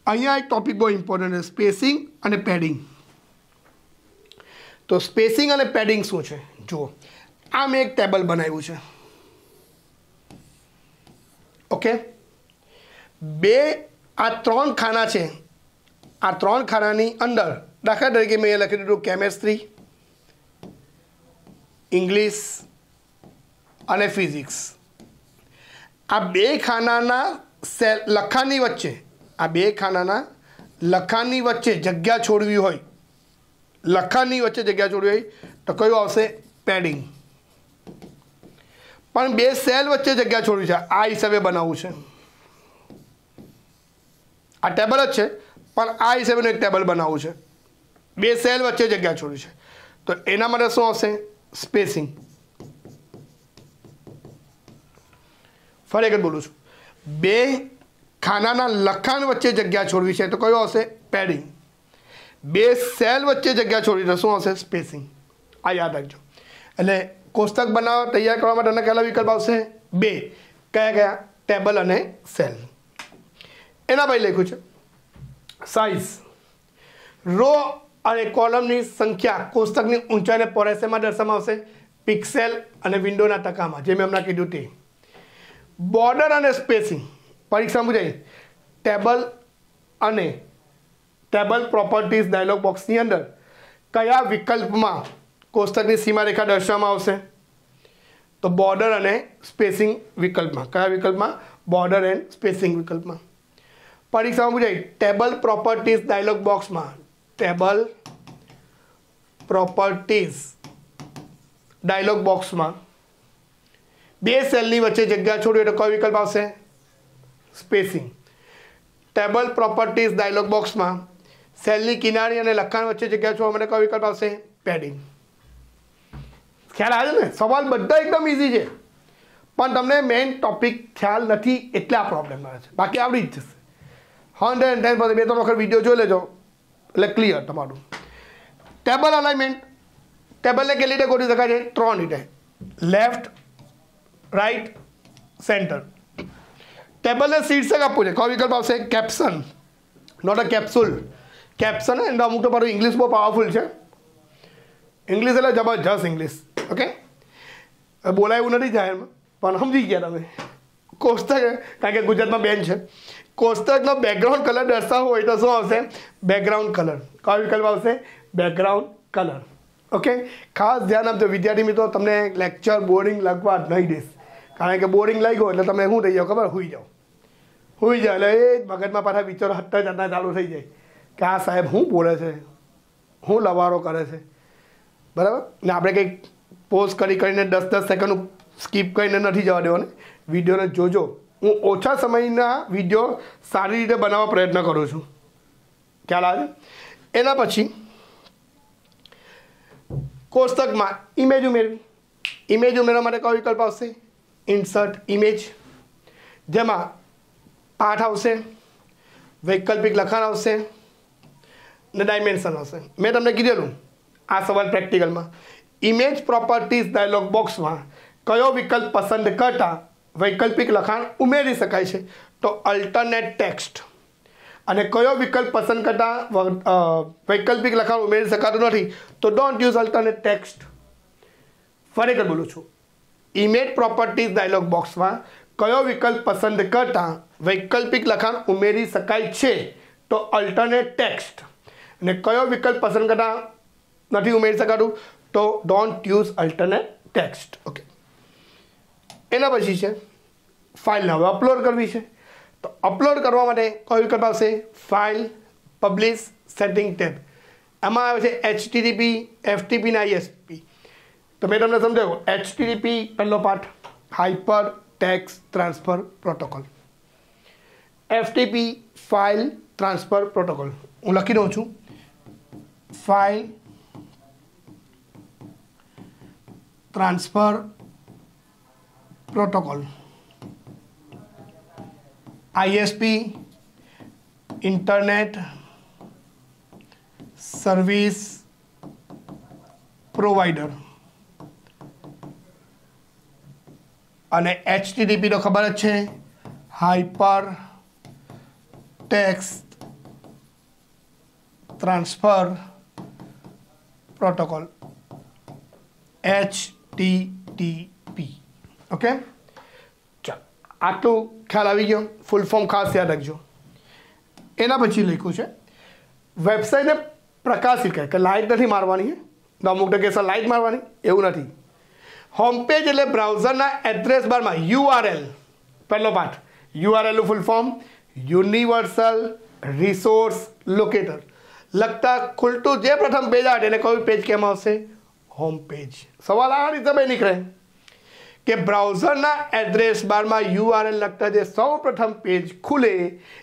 અહીંયા એક ટોપિક બહુ ઇમ્પોર્ટન્ટ છે, સ્પેસિંગ અને પેડિંગ. તો સ્પેસિંગ અને પેડિંગ શું છે? જુઓ, આ મેં એક ટેબલ બનાવ્યું છે. ઓકે, આ 3 ખાના છે. આ 3 ખાનાની અંદર દાખલા તરીકે મેં લખી દીધું કેમેસ્ટ્રી, ઇંગ્લિશ અને ફિઝિક્સ. આ 2 ખાનાના લખાણની વચ્ચે, આ 2 ખાનાના લખાણની વચ્ચે જગ્યા છોડવી હોય, લખાણની વચ્ચે જગ્યા છોડવી હોય તો કયું આવશે? પેડિંગ. પણ 2 સેલ વચ્ચે જગ્યા છોડવી છે, આ હિસાબે બનાવવું છે. આ ટેબલ જ છે પણ આ હિસાબેનું એક ટેબલ બનાવવું છે. 2 સેલ વચ્ચે જગ્યા છોડવી છે, તો એના માટે શું આવશે? સ્પેસિંગ. ફરી એક બોલું છું, 2 ખાનાના લખાણ વચ્ચે જગ્યા છોડવી છે તો કયો આવશે? પેડિંગ. 2 સેલ વચ્ચે જગ્યા છોડવી તો શું આવશે? સ્પેસિંગ. આ યાદ રાખજો. એટલે કોષ્ટક બનાવવા તૈયાર કરવા માટેના કેટલા વિકલ્પ આવશે? 2. કયા કયા? ટેબલ અને સેલ. એના પછી લખ્યું છે સાઇઝ. રો અને કોલમની સંખ્યા કોષ્ટકની ઊંચાઈને પહોળાઈ શેમાં દર્શાવવામાં આવશે? પિક્સેલ અને વિન્ડોના ટકામાં, જે મેં હમણાં કીધું તે. બોર્ડર અને સ્પેસિંગ પરીક્ષા મુજાઈ. ટેબલ અને ટેબલ પ્રોપર્ટીઝ ડાયલોગ બોક્સની અંદર કયા વિકલ્પમાં કોષ્ટકની સીમારેખા દર્શાવવામાં આવશે? તો બોર્ડર અને સ્પેસિંગ વિકલ્પમાં. કયા વિકલ્પમાં? બોર્ડર એન્ડ સ્પેસિંગ વિકલ્પમાં. પરીક્ષામાં મુજાઈ. ટેબલ પ્રોપર્ટીઝ ડાયલોગ બોક્સમાં, ટેબલ પ્રોપર્ટીઝ ડાયલોગ બોક્સમાં 2 સેલની વચ્ચે જગ્યા છોડવી તો કયો વિકલ્પ આવશે? સ્પેસિંગ. ટેબલ પ્રોપર્ટીઝ ડાયલોગ બોક્સમાં સેલની કિનારી અને લખાણ વચ્ચે જગ્યા છોડવા માટે કયો વિકલ્પ આવશે? પેડિંગ. ખ્યાલ આવે છે ને? સવાલ બધા એકદમ ઇઝી છે, પણ તમને મેઇન ટોપિક ખ્યાલ નથી એટલે આ પ્રોબ્લેમ આવે છે. બાકી આવડી જ જશે. 110% 2-3 વખત વિડીયો જોઈ લેજો એટલે ક્લિયર તમારું. Table alignment. ટેબલને કેટલી રીતે ગોઠવી શકાય છે? 3 રીતે. Left, right, centre. ટેબલને શીર્ષક આપવું છે, કયો વિકલ્પ આવશે? Caption. Not a capsule. Caption and અમુક તો મારું ઇંગ્લિશ બહુ પાવરફુલ છે. ઇંગ્લિશ એટલે જબરજસ્ત ઇંગ્લિશ. ઓકે, બોલાય એવું નથી જાહેરમાં, પણ સમજી ગયા તમે. કોષ્ટક, કારણ કે ગુજરાતમાં બેન છે, કોષ્ટકનો બેકગ્રાઉન્ડ કલર દર્શાવવો હોય તો શું આવશે? Background colour. કયો વિકલ્પ આવશે? Background colour. ઓકે, ખાસ ધ્યાન આપજો વિદ્યાર્થી મિત્રો, તમને લેક્ચર બોરિંગ લાગવા નહીં દેશ. કારણ કે બોરિંગ લાગ્યો એટલે તમે શું થઈ જાઓ ખબર? સૂઈ જાઓ એટલે એ જ મગજમાં પાછા વિચારો હટતા જતા ચાલુ થઈ જાય કે આ સાહેબ શું બોલે છે, શું લવારો કરે છે, બરાબર ને. આપણે કંઈક પોઝ કરીને 10-10 સેકન્ડ સ્કીપ કરીને નથી જવા દેવાનો. વિડીયોને જોજો. હું ઓછા સમયના વિડીયો સારી રીતે બનાવવા પ્રયત્ન કરું છું, ખ્યાલ આવે? એના પછી કોષ્ટકમાં ઇમેજ ઉમેરવી. ઇમેજ ઉમેરવા માટે કયો વિકલ્પ આવશે? ઇન્સર્ટ ઇમેજ, જેમાં પાઠ આવશે, વૈકલ્પિક લખાણ આવશે ને ડાયમેન્શન આવશે. મેં તમને કીધેલું આ સવાલ પ્રેક્ટિકલમાં, ઇમેજ પ્રોપર્ટીઝ ડાયલોગ બોક્સમાં કયો વિકલ્પ પસંદ કરતા વૈકલ્પિક લખાણ ઉમેરી શકાય છે? તો અલ્ટરનેટ ટેક્સ્ટ. અને કયો વિકલ્પ પસંદ કરતા વૈકલ્પિક લખાણ ઉમેરી શકાતું નથી? તો ડોન્ટ યુઝ અલ્ટરનેટ ટેક્સ્ટ. ફરીથી બોલું છું, ઇમેજ પ્રોપર્ટીઝ ડાયલોગ બોક્સમાં કયો વિકલ્પ પસંદ કરતા વૈકલ્પિક લખાણ ઉમેરી શકાય છે? તો અલ્ટરનેટ ટેક્સ્ટ. અને કયો વિકલ્પ પસંદ કરતા નથી ઉમેરી શકાતું? તો don't use alternate text. Okay, એના પછી છે ફાઇલને હવે અપલોડ કરવી છે. તો અપલોડ કરવા માટે કયો વિકલ્પ આવશે? File, publish, setting tab. એમાં આવે છે HTTP, FTP અને ISP. તો મેં તમને સમજાવ્યું. HTTP પહેલો પાઠ, hyper text transfer protocol. FTP file transfer protocol. હું લખી દઉં છું, file transfer protocol. ISP internet service provider. અને HTTP તો ખબર જ છે, hyper text transfer protocol, HTTP. Okay, ચાલો આટલું ખ્યાલ આવી ગયો. ફૂલ ફોર્મ ખાસ યાદ રાખજો. એના પછી લખ્યું છે વેબસાઇટને પ્રકાશિત કરે કે લાઇટ નથી મારવાની, અમુક ટકે લાઇટ મારવાની એવું નથી. હોમ પેજ એટલે બ્રાઉઝરના એડ્રેસ બારમાં URL, પહેલો પાઠ. URL full form universal resource locator. લગતા ખુલતું જે પ્રથમ પેજ આવે એને કયું પેજ કેમ આવશે? Home page. સવાલ આ રીતે બે નીકળે કે બ્રાઉઝરના એડ્રેસ બારમાં URL લગતા જે સૌ પ્રથમ પેજ ખુલે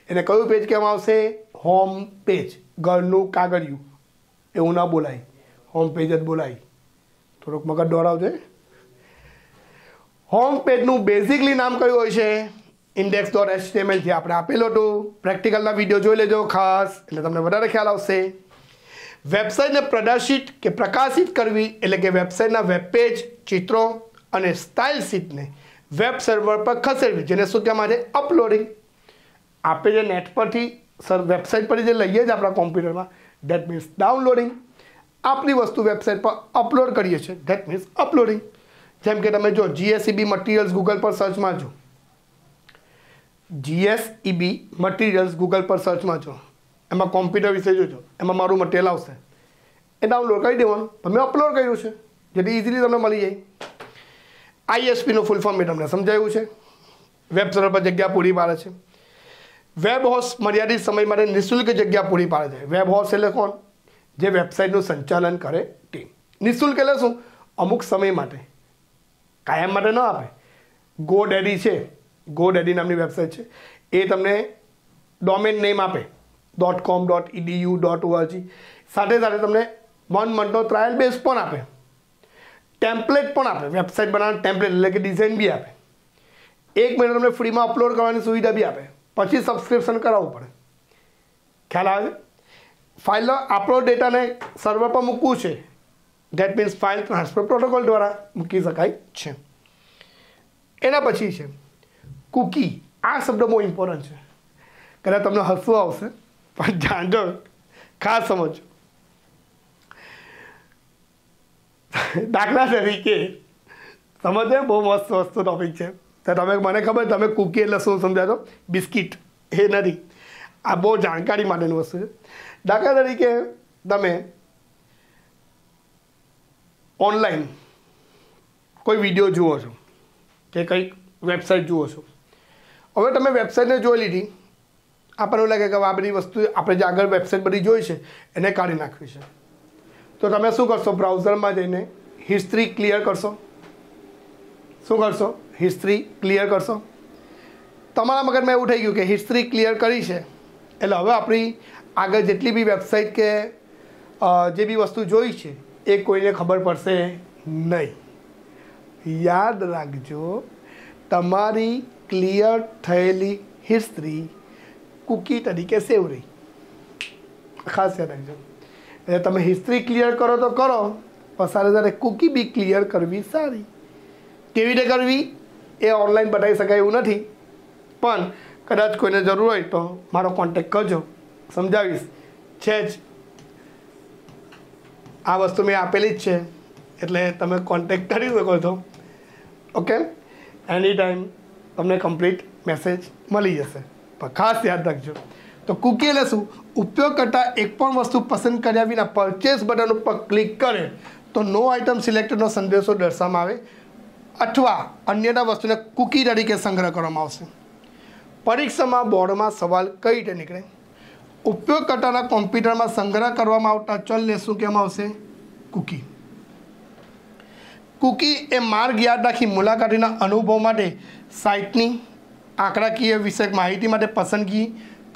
એને કયું પેજ કેમ આવશે? Home page. ઘરનું કાગળિયું એવું ના બોલાય, હોમ પેજ જ બોલાય. થોડુંક મગજ દોડાવજો. હોમ પેજનું બેઝિકલી નામ કયું હોય છે? index.html થી આપણે આપેલું હતું. પ્રેક્ટિકલના વિડીયો જોઈ લેજો ખાસ, એટલે તમને વધારે ખ્યાલ આવશે. વેબસાઇટને પ્રદર્શિત કે પ્રકાશિત કરવી એટલે કે વેબસાઇટના વેબ પેજ, ચિત્રો અને સ્ટાઇલ શીટને વેબ સર્વર પર ખસેડવી, જેને શું કહેવામાં આવે? અપલોડિંગ. આપણે જે નેટ પરથી વેબસાઇટ પરથી જે લઈએ જ આપણા કોમ્પ્યુટરમાં, ધેટ મીન્સ ડાઉનલોડિંગ. આપણી વસ્તુ વેબસાઇટ પર અપલોડ કરીએ છીએ, ધેટ મીન્સ અપલોડિંગ. જેમ કે તમે જો GSEB મટીરિયલ્સ ગૂગલ પર સર્ચ મારજો, GSEB મટીરિયલ્સ ગૂગલ પર સર્ચ મારજો, એમાં કોમ્પ્યુટર વિશે જોજો, એમાં મારું મટીરિયલ આવશે. એ ડાઉનલોડ કરી દેવાનું. તમે અપલોડ કર્યું છે જેથી ઇઝીલી તમને મળી જાય. ISPનું ફૂલ ફોર્મ મેં તમને સમજાવ્યું છે. વેબ સર્વર પર જગ્યા પૂરી પાડે છે. વેબ હોસ્ટ મર્યાદિત સમય માટે નિઃશુલ્ક જગ્યા પૂરી પાડે છે. વેબ હોસ્ટ એટલે કોણ? જે વેબસાઇટનું સંચાલન કરે તે. નિઃશુલ્ક એટલે શું? અમુક સમય માટે, કાયમ માટે ન આપે. GoDaddy છે, GoDaddy નામની વેબસાઇટ છે, એ તમને ડોમેન નેમ આપે .com, .edu, .org. સાથે સાથે તમને 1 મંથનો ટ્રાયલ બેઝ પણ આપે, ટેમ્પલેટ પણ આપે. વેબસાઇટ બનાવવાનું ટેમ્પલેટ એટલે કે ડિઝાઇન બી આપે. 1 મહિનો તમને ફ્રીમાં અપલોડ કરવાની સુવિધા બી આપે. પછી સબસ્ક્રિપ્શન કરાવવું પડે. ખ્યાલ આવે? ફાઇલનો આપણો ડેટાને સર્વર પર મૂકવું છે, that means file transfer protocol દ્વારા મૂકી શકાય છે. એના પછી છે કૂકી. આ શબ્દ બહુ ઇમ્પોર્ટન્ટ છે. કદાચ તમને હસવું આવશે પણ જાણજો, ખાસ સમજો. દાખલા તરીકે સમજે બહુ મસ્ત વસ્તુ ટોપિક છે. તો તમે મને ખબર તમે કૂકી એટલે શું સમજાતો બિસ્કિટ એ નથી, આ બહુ જાણકારી માટેની વસ્તુ છે. દાખલા તરીકે તમે ઓનલાઈન કોઈ વિડીયો જુઓ છો કે કંઈક વેબસાઇટ જુઓ છો. હવે તમે વેબસાઇટને જોઈ લીધી, આપણને એવું લાગે કે આ બધી વસ્તુ આપણે જે આગળ વેબસાઇટ બધી જોઈ છે એને કાઢી નાખવી છે. તો તમે શું કરશો? બ્રાઉઝરમાં જઈને હિસ્ટ્રી ક્લિયર કરશો. શું કરશો? હિસ્ટ્રી ક્લિયર કરશો. તમારા મગજમાં એવું થઈ ગયું કે હિસ્ટ્રી ક્લિયર કરી છે એટલે હવે આપણી આગળ જેટલી બી વેબસાઇટ કે જે બી વસ્તુ જોઈ છે એ કોઈને ખબર પડશે નહીં. યાદ રાખજો, તમારી ક્લિયર થયેલી હિસ્ટ્રી કૂકી તરીકે સેવ રહી. ખાસ યાદ રાખજો. એટલે તમે હિસ્ટ્રી ક્લિયર કરો તો કરો, પણ સાથે સાથે કૂકી બી ક્લિયર કરવી સારી. કેવી રીતે કરવી એ ઓનલાઈન બતાવી શકાય એવું નથી, પણ કદાચ કોઈને જરૂર હોય તો મારો કોન્ટેક્ટ કરજો, સમજાવીશ. છે જ આ વસ્તુ મેં આપેલી જ છે એટલે તમે કોન્ટેક્ટ કરી શકો છો. ઓકે, એની ટાઈમ તમને કમ્પ્લીટ મેસેજ મળી જશે. પણ ખાસ યાદ રાખજો, તો કૂકી એટલે શું? ઉપયોગ કરતાં એક પણ વસ્તુ પસંદ કર્યા વિના પરચેસ બટન ઉપર ક્લિક કરે તો નો આઇટમ સિલેક્ટેડનો સંદેશો દર્શાવવામાં આવે અથવા અન્યના વસ્તુને કૂકી તરીકે સંગ્રહ કરવામાં આવશે. પરીક્ષામાં બોર્ડમાં સવાલ કઈ રીતે નીકળે? ઉપયોગકર્તાના કોમ્પ્યુટરમાં સંગ્રહ કરવામાં આવતા ચલને શું કહેવામાં આવશે? કૂકી. કૂકી એ માર્ગ યાદ રાખી મુલાકાતીના અનુભવ માટે સાઇટની આંકડાકીય વિષયક માહિતી માટે પસંદગી,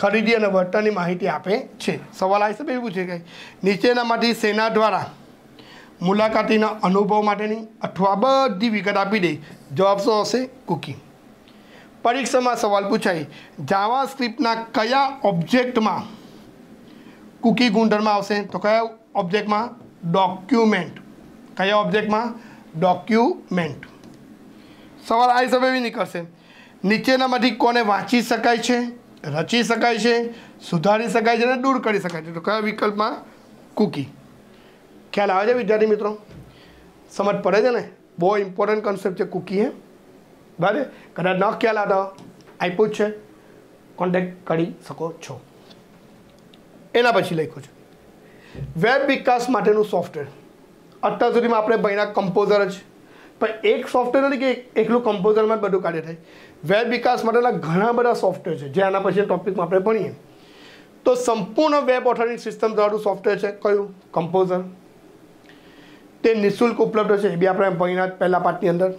ખરીદી અને વર્તનની માહિતી આપે છે. સવાલ આવી શકે એવું છે કે નીચેનામાંથી સેના દ્વારા મુલાકાતીના અનુભવ માટેની અથવા બધી વિગત આપી દે. જવાબ શું આવશે? કૂકી. પરીક્ષામાં સવાલ પૂછાય, જાવા સ્ક્રિપ્ટના કયા ઓબ્જેક્ટમાં કૂકી ગુણધર્મ આવશે? તો કયા ઓબ્જેક્ટમાં? ડોક્યુમેન્ટ. કયા ઓબ્જેક્ટમાં? ડોક્યુમેન્ટ. સવાલ આ હિસાબે બી નીકળશે, નીચેનામાંથી કોને વાંચી શકાય છે, રચી શકાય છે, સુધારી શકાય છે અને દૂર કરી શકાય છે? તો કયા વિકલ્પમાં? કૂકી. ખ્યાલ આવે છે વિદ્યાર્થી મિત્રો? સમજ પડે છે ને? બહુ ઇમ્પોર્ટન્ટ કોન્સેપ્ટ છે કૂકી. હે બરાબર? કદાચ ન ખ્યાલ આવતો આપ્યું જ છે, કોન્ટેક્ટ કરી શકો છો. એના પછી લખ્યું છે વેબ વિકાસ માટેનું સોફ્ટવેર. અત્યાર સુધીમાં આપણે ભણ્યા કમ્પોઝર જ, પણ એક સોફ્ટવેર નથી કે એકલું કમ્પોઝરમાં જ બધું કાર્ય થાય. વેબ વિકાસ માટેના ઘણા બધા સોફ્ટવેર છે જે આના પછી ટોપિકમાં આપણે ભણીએ. તો સંપૂર્ણ વેબ ઓથોરિંગ સિસ્ટમ ધરાવતું સોફ્ટવેર છે કયું? કમ્પોઝર. તે નિઃશુલ્ક ઉપલબ્ધ છે, એ બી આપણે ભણ્યા પહેલા પાઠની અંદર.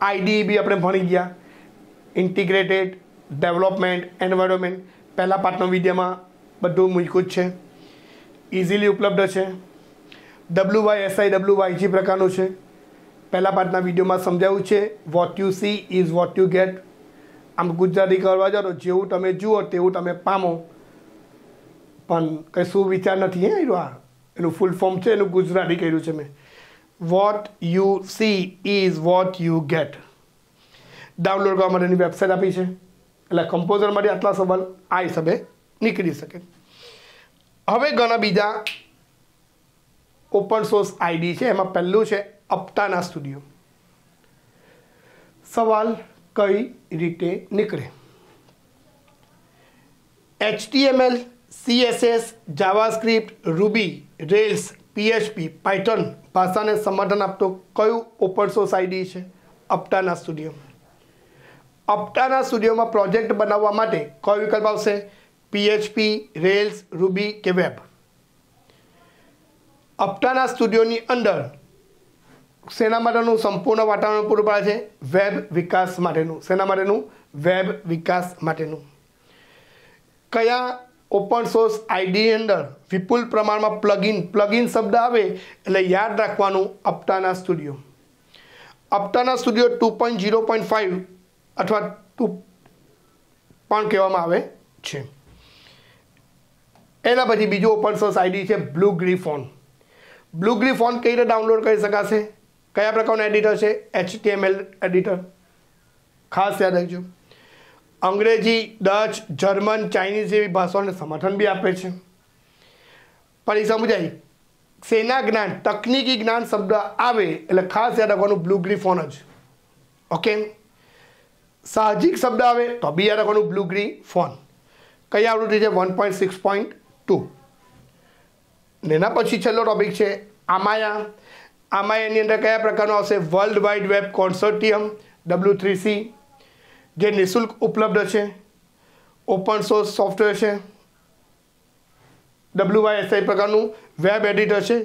આઈડી બી આપણે ભણી ગયા. ઇન્ટિગ્રેટેડ ડેવલપમેન્ટ એન્વાયરમેન્ટ પહેલા પાઠનો વિડીયોમાં બધું મૂક્યું જ છે. ઇઝીલી ઉપલબ્ધ છે. WYSI પ્રકારનું છે, પહેલા પાઠના વિડીયોમાં સમજાવ્યું છે. What you she is what you get. આમ ગુજરાતી કરવા જાઓ તો જેવું તમે જુઓ તેવું તમે પામો, પણ કંઈ શું વિચાર નથી. એનું ફૂલ ફોર્મ છે, એનું ગુજરાતી કર્યું છે મેં. What you she is what you get. Download કરવા માટેની વેબસાઇટ આપી છે. એટલે કમ્પોઝર માટે આટલા સવાલ આ હિસાબે નીકળી શકે. હવે ઘણા બીજા ઓપન સોર્સ આઈડી છે, એમાં પહેલું છે અપ્ટાના સ્ટુડિયો. સવાલ કઈ રીતે નીકળે? HTML, CSS, JavaScript, Ruby, rails, PHP, Python ભાષાને સમર્થન આપતો કયું ઓપન સોર્સ આઈડી છે? અપ્ટાના સ્ટુડિયો. અપ્ટાના સ્ટુડિયોમાં પ્રોજેક્ટ બનાવવા માટે કયો વિકલ્પ આવશે? PHP, રેલ્સ, રૂબી કે વેબ? અપ્ટાના સ્ટુડિયોની અંદર શેના માટેનું સંપૂર્ણ વાતાવરણ પૂરું પાડે છે? વેબ વિકાસ માટેનું. શેના માટેનું? વેબ વિકાસ માટેનું. કયા ઓપન સોર્સ આઈડી અંદર વિપુલ પ્રમાણમાં પ્લગઇન શબ્દ આવે એટલે યાદ રાખવાનું અપ્ટાના સ્ટુડિયો. અપ્ટાના સ્ટુડિયો 2.0.5 અથવા 2 પણ કહેવામાં આવે છે. એના પછી બીજું ઓપન સોર્સ આઈડી છે બ્લુ ગ્રીફોન. બ્લુ ગ્રીફોન કઈ રીતે ડાઉનલોડ કરી શકાશે? કયા પ્રકારનું એડિટર છે? HTML editor. ખાસ યાદ રાખજો. અંગ્રેજી, ડચ, જર્મન, ચાઇનીઝ જેવી ભાષાઓને સમર્થન બી આપે છે. પરીક્ષા મુજાઈ સેના જ્ઞાન, તકનીકી જ્ઞાન શબ્દ આવે એટલે ખાસ યાદ રાખવાનું બ્લુ ગ્રી ફોન જ. ઓકે, સાહજિક શબ્દ આવે તો બી યાદ રાખવાનું બ્લુ ગ્રી ફોન. કઈ આવૃત્તિ છે? 1.6.2. ને એના પછી છેલ્લો ટોપિક છે આમાયા. આમાયાની અંદર કયા પ્રકારનો આવશે? World wide web consortium W3C, જે નિઃશુલ્ક ઉપલબ્ધ છે, ઓપન સોર્સ સોફ્ટવેર છે, WYSI પ્રકારનું વેબ એડિટર છે.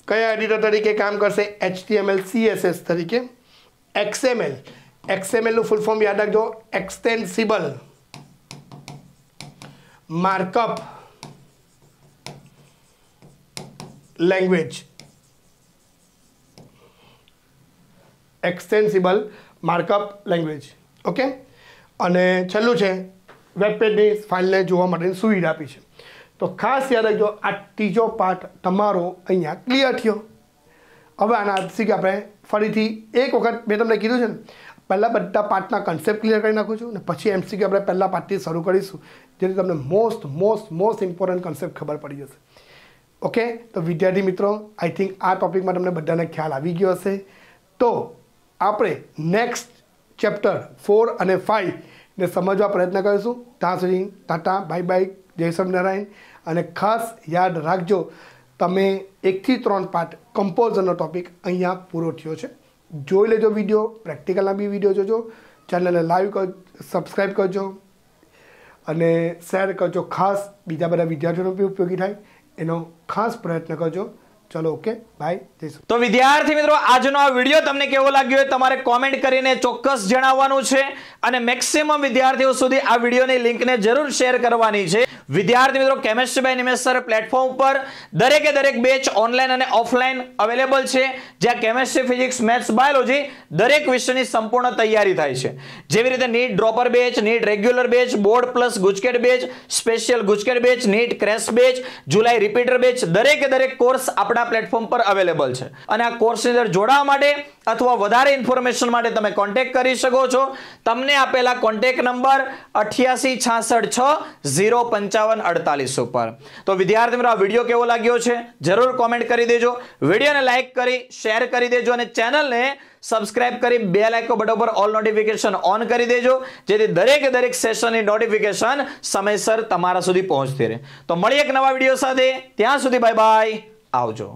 કયા એડિટર તરીકે કામ કરશે? HTML CSS તરીકે. XML નું ફૂલ ફોર્મ યાદ રાખજો, extensible markup language. Extensible markup language. Okay, અને છેલ્લું છે વેબ પેજની ફાઇલને જોવા માટેની સુવિધા આપી છે. તો ખાસ યાદ રાખજો, આ ત્રીજો પાર્ટ તમારો અહીંયા ક્લિયર થયો. હવે આના આજથી આપણે ફરીથી એક વખત મેં તમને કીધું છે ને, પહેલાં બધા પાર્ટના કન્સેપ્ટ ક્લિયર કરી નાખું છું ને પછી MCQ આપણે પહેલાં પાર્ટથી શરૂ કરીશું, જેથી તમને મોસ્ટ ઇમ્પોર્ટન્ટ કન્સેપ્ટ ખબર પડી જશે. ઓકે, તો વિદ્યાર્થી મિત્રો, આઈ થિંક આ ટોપિકમાં તમને બધાને ખ્યાલ આવી ગયો હશે. તો આપણે નેક્સ્ટ ચેપ્ટર 4 અને 5 ને સમજવા પ્રયત્ન કરીશું. ત્યાં સુધી ટાટા, બાય બાય, જય સ્વામિનારાયણ. અને ખાસ યાદ રાખજો, તમે 1 થી 3 પાર્ટ કમ્પોઝરનો ટોપિક અહીંયા પૂરો થયો છે. જોઈ લેજો વિડીયો, પ્રેક્ટિકલના બી વિડીયો જોજો, ચેનલને સબસ્ક્રાઈબ કરજો અને શેર કરજો. ખાસ બીજા બધા વિદ્યાર્થીઓનો બી ઉપયોગી થાય એનો ખાસ પ્રયત્ન કરજો. ચલો, ઓકે, બાય. તો વિદ્યાર્થી મિત્રો, આજનો આ વિડીયો તમને કેવો લાગ્યો એ તમારે કોમેન્ટ કરીને ચોક્કસ જણાવવાનું છે અને મેક્સિમમ વિદ્યાર્થીઓ સુધી આ વિડીયોની લિંકને જરૂર શેર કરવાની છે. વિદ્યાર્થી મિત્રો, chemistry by Nimesh sir platform પર દરેક બેચ ઓનલાઈન અને ઓફલાઈન અવેલેબલ છે, જ્યાં કેમેસ્ટ્રી, ફિઝિક્સ, મેથ્સ, બાયોલોજી દરેક વિષયની સંપૂર્ણ તૈયારી થાય છે. જેવી રીતે NEET dropper batch, NEET regular batch, board plus GUJCET batch, special GUJCET batch, NEET crash batch, July repeater batch, દરેક કોર્સ આપણા પ્લેટફોર્મ પર અવેલેબલ છે. અને આ કોર્સની અંદર જોડાવા માટે અથવા વધારે ઇન્ફોર્મેશન માટે તમે કોન્ટેક્ટ કરી શકો છો. તમને આપેલા કોન્ટેક્ટ નંબર 8866605548 ઉપર. તો વિદ્યાર્થી મિત્રો, આ વિડીયો કેવો લાગ્યો છે જરૂર કોમેન્ટ કરી દેજો. વિડીયોને લાઈક કરી શેર કરી દેજો અને ચેનલને સબસ્ક્રાઇબ કરી બેલ આઇકન બટન પર ઓલ નોટિફિકેશન ઓન કરી દેજો, જેથી દરેક સેશનની નોટિફિકેશન સમયસર તમારા સુધી પહોંચતી રહે. તો મળીએ એક નવા વિડીયો સાથે. ત્યાં સુધી બાય બાય, આવજો.